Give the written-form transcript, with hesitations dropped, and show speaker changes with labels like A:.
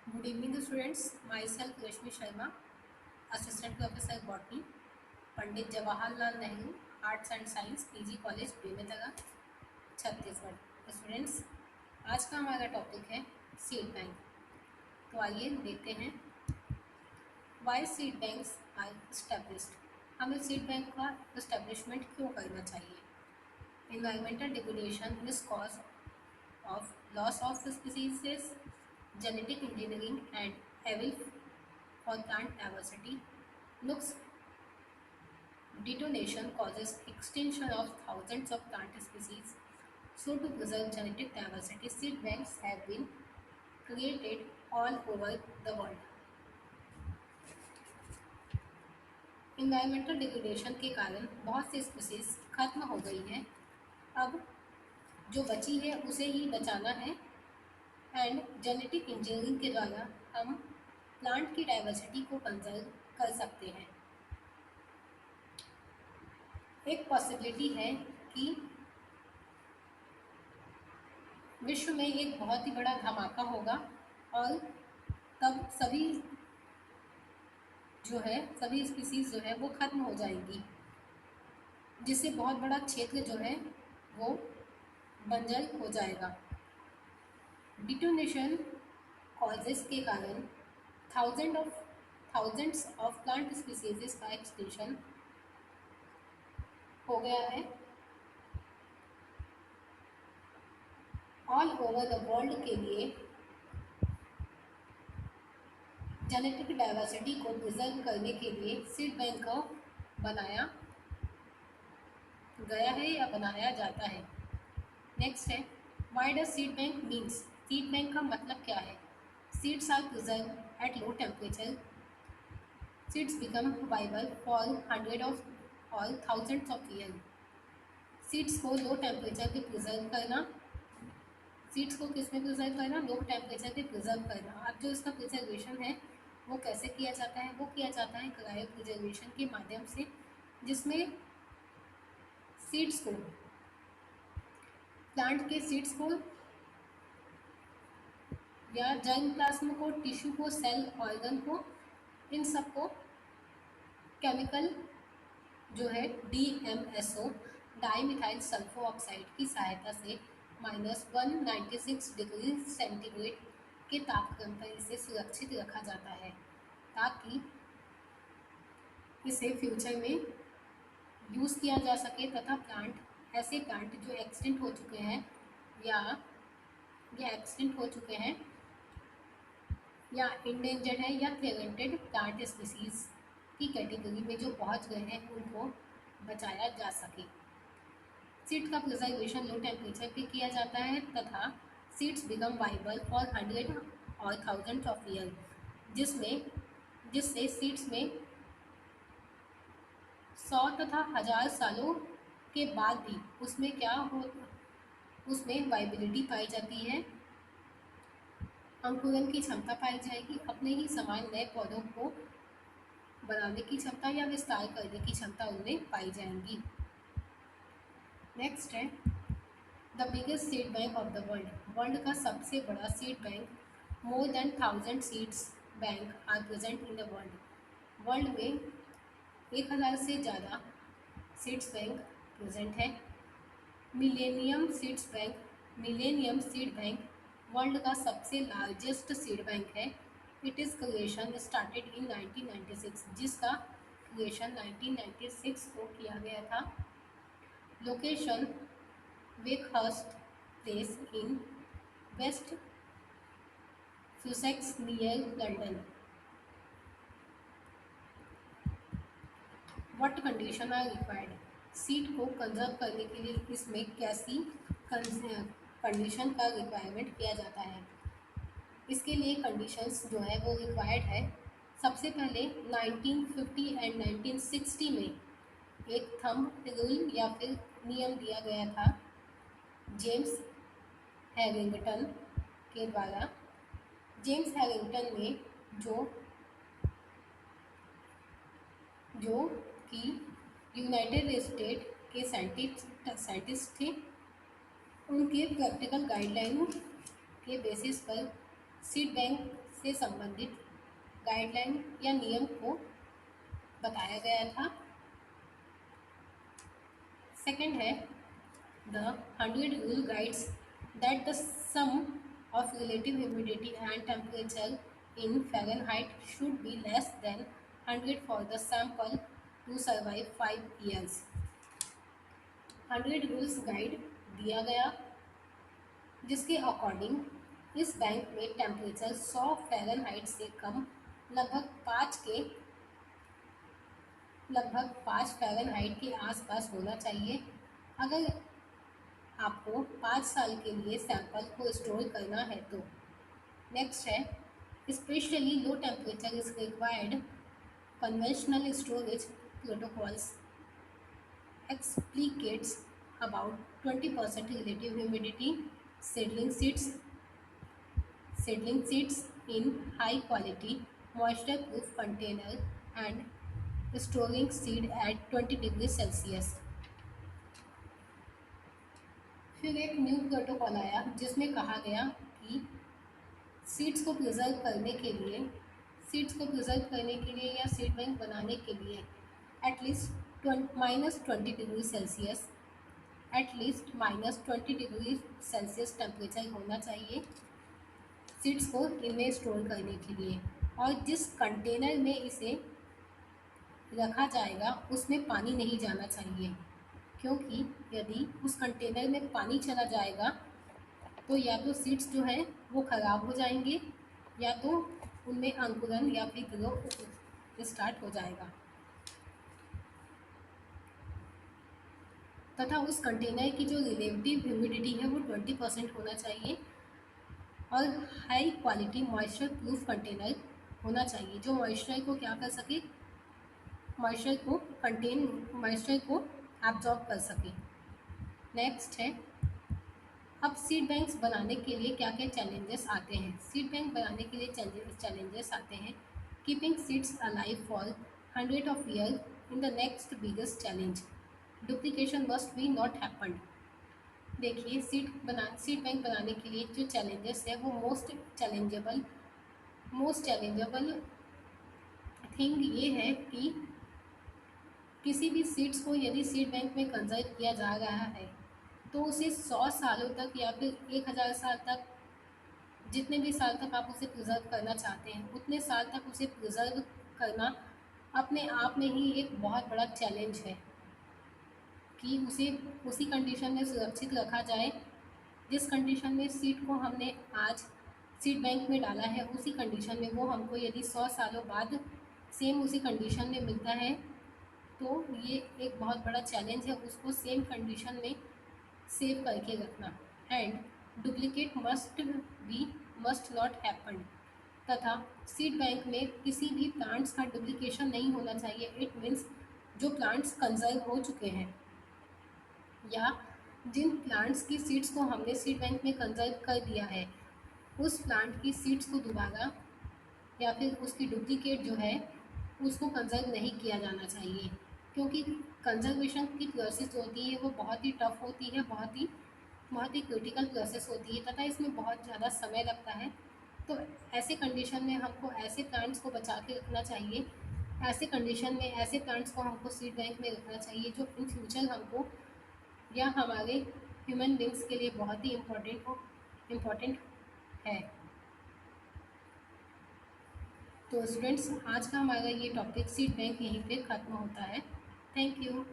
A: Good evening, students. Myself Rashmi Sharma, Assistant Professor Botany, Pandit Jawaharlal Nehru arts and science PG college Bemetara Chhattisgarh. Students, आज का हमारा topic है seed bank. तो आइए देखते हैं why seed banks are established. हमें सीड बैंक का इस्टेब्लिशमेंट क्यों करना चाहिए। Environmental degradation is cause of loss of species, genetic engineering and evil for plant diversity. Looks detonation causes extinction of thousands of plant species. So to preserve genetic diversity, seed banks have been created all over the world. Environmental degradation के कारण बहुत सी species खत्म हो गई हैं। अब जो बची है उसे ही बचाना है एंड जेनेटिक इंजीनियरिंग के द्वारा हम प्लांट की डाइवर्सिटी को कंजर्व कर सकते हैं। एक पॉसिबिलिटी है कि विश्व में एक बहुत ही बड़ा धमाका होगा और तब सभी स्पीसीज जो है वो खत्म हो जाएगी, जिससे बहुत बड़ा क्षेत्र जो है वो बंजर हो जाएगा। डिटोनेशन कॉजेस के कारण थाउजेंड्स ऑफ प्लांट स्पीसीज का एक्सटिंक्शन हो गया है। ऑल ओवर द वर्ल्ड के लिए जेनेटिक डाइवर्सिटी को प्रिजर्व करने के लिए सीड बैंक को बनाया गया है या बनाया जाता है। नेक्स्ट है why does seed bank means. Seed bank का मतलब क्या है। Seeds are preserve at low temperature. Seeds become viable for hundred of और थाउजेंड्स ऑफ ईयर। सीड्स को लो टेम्परेचर पे प्रिजर्व करना, सीड्स को किस में प्रिजर्व करना, लो टेम्परेचर पे प्रिजर्व करना। अब जो इसका प्रिजर्वेशन है वो कैसे किया जाता है, वो किया जाता है क्रायो प्रिजर्वेशन के माध्यम से, जिसमें सीड्स को, प्लांट के सीड्स को या जर्म प्लाज्म को, टिश्यू को, सेल ऑर्गन को, इन सबको केमिकल जो है DMSO डाईमिथाइल सल्फो ऑक्साइड की सहायता से -196 डिग्री सेंटीग्रेड के तापक्रम पर इसे सुरक्षित रखा जाता है, ताकि इसे फ्यूचर में यूज़ किया जा सके तथा ऐसे प्लांट जो एक्सटिंक्ट हो चुके हैं या एक्सटिंक्ट हो चुके हैं या इंडेंजर्ड है या थ्रेटेंड प्लांट स्पीसीज की कैटेगरी में जो पहुंच गए हैं उनको बचाया जा सके। सीड का प्रिजर्वेशन लो टेम्परेचर पे किया जाता है तथा सीड्स बिकम वाइबल फॉर 100 और थाउजेंड ऑफ ईयर, जिससे सीड्स में 100 तथा 1000 सालों के बाद भी उसमें वाइबिलिटी पाई जाती है, अंकुरन की क्षमता पाई जाएगी, अपने ही समान नए पौधों को बनाने की क्षमता या विस्तार करने की क्षमता उनमें पाई जाएंगी। नेक्स्ट है the biggest seed bank of the world. World का सबसे बड़ा seed bank, more than 1000 seeds bank are present in the world. World में 1000 से ज़्यादा सीड्स बैंक प्रेजेंट है। मिलेनियम सीड बैंक वर्ल्ड का सबसे लार्जेस्ट सीड बैंक है। It is creation started in 1996, जिसका क्रिएशन 1996 को किया गया था। Location Wakehurst Place in West Sussex near London. What condition are required. Seed को कंजर्व करने के लिए इसमें कैसी कंडीशन का रिक्वायरमेंट किया जाता है। इसके लिए कंडीशंस जो है वो रिक्वायर्ड है। सबसे पहले 1950 एंड 1960 में एक थंब रूल या फिर नियम दिया गया था जेम्स हैरिंगटन के द्वारा। जेम्स हैरिंगटन ने जो कि यूनाइटेड स्टेट के साइंटिस्ट थे, उनके प्रैक्टिकल गाइडलाइनों के बेसिस पर सीड बैंक से संबंधित गाइडलाइन या नियम को बताया गया था। सेकंड है the 100 rule guides that the sum of relative humidity and temperature in Fahrenheit should be less than 100 for the sample to survive 5 years। 100 rules guide दिया गया जिसके अकॉर्डिंग इस बैंक में टेम्परेचर 100 फ़ारेनहाइट से कम लगभग 5 फ़ारेनहाइट के आसपास होना चाहिए अगर आपको 5 साल के लिए सैंपल को स्टोर करना है तो। नेक्स्ट है specially low temperature is required conventional storage protocols explicates about 20% relative humidity seedling seeds in high quality moisture proof container and storing seed at 20 degree Celsius. फिर एक न्यू प्रोटोकॉल आया जिसमें कहा गया कि सीड्स को प्रिजर्व करने के लिए या सीड बैंक बनाने के लिए एटलीस्ट -20 डिग्री सेल्सियस टेम्परेचर होना चाहिए सीड्स को इनमें स्टोर करने के लिए। और जिस कंटेनर में इसे रखा जाएगा उसमें पानी नहीं जाना चाहिए क्योंकि यदि उस कंटेनर में पानी चला जाएगा तो या तो सीड्स जो है वो ख़राब हो जाएंगे या तो उनमें अंकुरन या फिर ग्रो स्टार्ट हो जाएगा तथा उस कंटेनर की जो रिलेटिव ह्यूमिडिटी है वो 20% होना चाहिए और high quality moisture proof container होना चाहिए जो मॉइस्चर को क्या कर सके, मॉइस्चर को एब्जॉर्ब कर सके। नेक्स्ट है अब सीड बैंक्स बनाने के लिए क्या क्या चैलेंजेस आते हैं। सीड बैंक बनाने के लिए चैलेंजेस आते हैं keeping seeds alive for 100 of year in the next biggest challenge duplication must be not happened. देखिए सीड बैंक बनाने के लिए जो चैलेंजेस है वो मोस्ट चैलेंजेबल थिंग ये है कि किसी भी सीड्स को यदि सीड बैंक में कंजर्व किया जा रहा है तो उसे 100 सालों तक या फिर 1000 साल तक, जितने भी साल तक आप उसे प्रिजर्व करना चाहते हैं उतने साल तक उसे प्रिजर्व करना अपने आप में ही एक बहुत बड़ा चैलेंज है कि उसे उसी कंडीशन में सुरक्षित रखा जाए जिस कंडीशन में सीड को हमने आज सीड बैंक में डाला है उसी कंडीशन में वो हमको यदि 100 सालों बाद सेम उसी कंडीशन में मिलता है तो ये एक बहुत बड़ा चैलेंज है उसको सेम कंडीशन में सेव करके रखना। And duplicate must not happen तथा सीड बैंक में किसी भी प्लांट्स का डुप्लीकेशन नहीं होना चाहिए। इट मीन्स जो प्लांट्स कंजर्व हो चुके हैं या जिन प्लांट्स की सीड्स को हमने सीड बैंक में कंजर्व कर दिया है उस प्लांट की सीड्स को दोबारा या फिर उसकी डुप्लीकेट जो है उसको कंजर्व नहीं किया जाना चाहिए क्योंकि कंजर्वेशन की प्रोसेस होती है वो बहुत ही टफ होती है, बहुत ही क्रिटिकल प्रोसेस होती है तथा इसमें बहुत ज़्यादा समय लगता है। तो ऐसे कंडीशन में हमको ऐसे प्लांट्स को बचा के रखना चाहिए, ऐसे कंडीशन में ऐसे प्लांट्स को हमको सीड बैंक में रखना चाहिए जो इन फ्यूचर हमको या हमारे ह्यूमन बींग्स के लिए बहुत ही इम्पोर्टेंट है। तो स्टूडेंट्स आज का हमारा ये टॉपिक सीड बैंक यहीं पे ख़त्म होता है। Thank you.